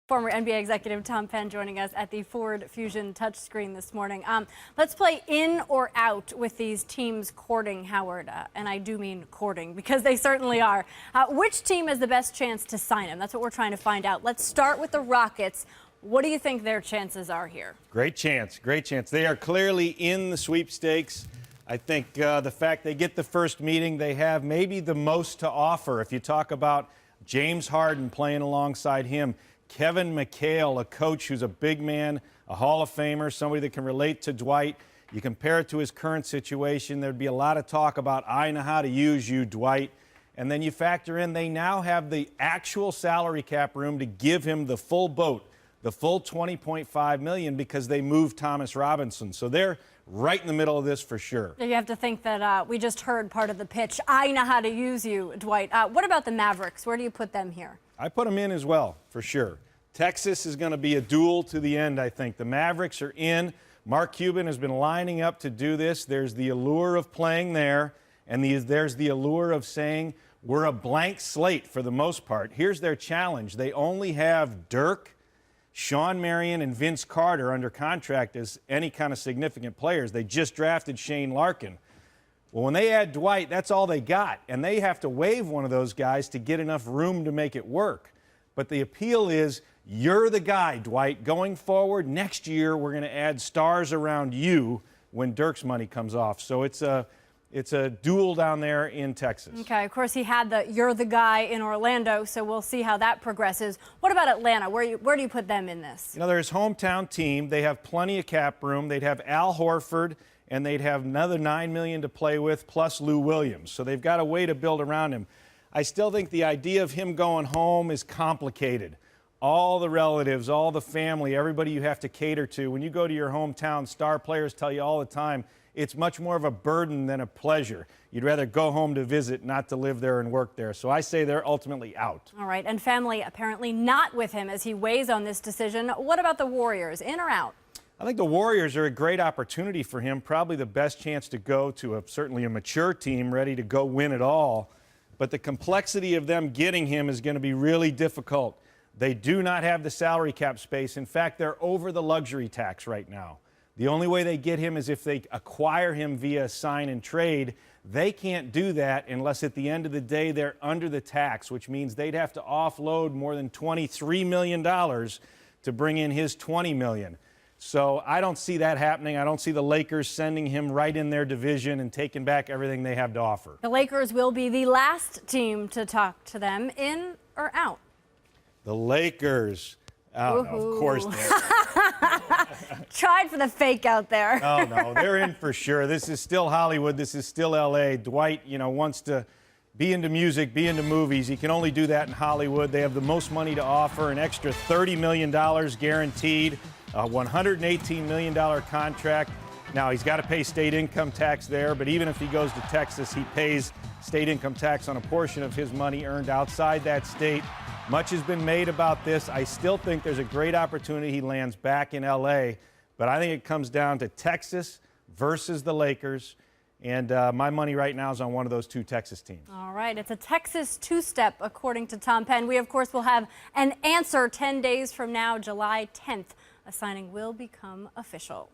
Former NBA executive Tom Penn joining us at the Ford Fusion touchscreen this morning. Let's play in or out with these teams courting Howard, and I do mean courting because they certainly are. Which team has the best chance to sign him? That's what we're trying to find out. Let's start with the Rockets. What do you think their chances are here? Great chance, great chance. They are clearly in the sweepstakes. I think the fact they get the first meeting, they have maybe the most to offer. If you talk about James Harden playing alongside him, Kevin McHale, a coach who's a big man, a Hall of Famer, somebody that can relate to Dwight. You compare it to his current situation, there'd be a lot of talk about, I know how to use you, Dwight. And then you factor in they now have the actual salary cap room to give him the full boat, the full $20.5 million, because they moved Thomas Robinson. So they're right in the middle of this for sure. You have to think that we just heard part of the pitch. I know how to use you, Dwight. What about the Mavericks? Where do you put them here? I put them in as well, for sure. Texas is going to be a duel to the end, I think. The Mavericks are in. Mark Cuban has been lining up to do this. There's the allure of playing there, and there's the allure of saying we're a blank slate for the most part. Here's their challenge. They only have Dirk, Sean Marion, and Vince Carter under contract as any kind of significant players. They just drafted Shane Larkin. Well, when they add Dwight, that's all they got, and they have to waive one of those guys to get enough room to make it work. But the appeal is, you're the guy, Dwight. Going forward, next year, we're going to add stars around you when Dirk's money comes off. So it's a duel down there in Texas. Okay, of course, he had the you're the guy in Orlando, so we'll see how that progresses. What about Atlanta? Where do you put them in this? You know, their hometown team. They have plenty of cap room. They'd have Al Horford, and they'd have another $9 million to play with, plus Lou Williams. So they've got a way to build around him. I still think the idea of him going home is complicated. All the relatives, all the family, everybody you have to cater to. When you go to your hometown, star players tell you all the time, it's much more of a burden than a pleasure. You'd rather go home to visit, not to live there and work there. So I say they're ultimately out. All right, and family apparently not with him as he weighs on this decision. What about the Warriors, in or out? I think the Warriors are a great opportunity for him, probably the best chance to go to certainly a mature team ready to go win it all. But the complexity of them getting him is going to be really difficult. They do not have the salary cap space. In fact, they're over the luxury tax right now. The only way they get him is if they acquire him via sign and trade. They can't do that unless at the end of the day they're under the tax, which means they'd have to offload more than $23 million to bring in his $20 million. So I don't see that happening. I don't see the Lakers sending him right in their division and taking back everything they have to offer. The Lakers will be the last team to talk to them, in or out? The Lakers. Oh, no, of course they're. Tried for the fake out there. No, they're in for sure. This is still Hollywood. This is still L.A. Dwight, wants to be into music, be into movies. He can only do that in Hollywood. They have the most money to offer, an extra $30 million guaranteed, a $118 million contract. Now, he's got to pay state income tax there, but even if he goes to Texas, he pays state income tax on a portion of his money earned outside that state. Much has been made about this. I still think there's a great opportunity he lands back in L.A., but I think it comes down to Texas versus the Lakers, and my money right now is on one of those two Texas teams. All right, it's a Texas two-step, according to Tom Penn. We, of course, will have an answer 10 days from now, July 10th. A signing will become official.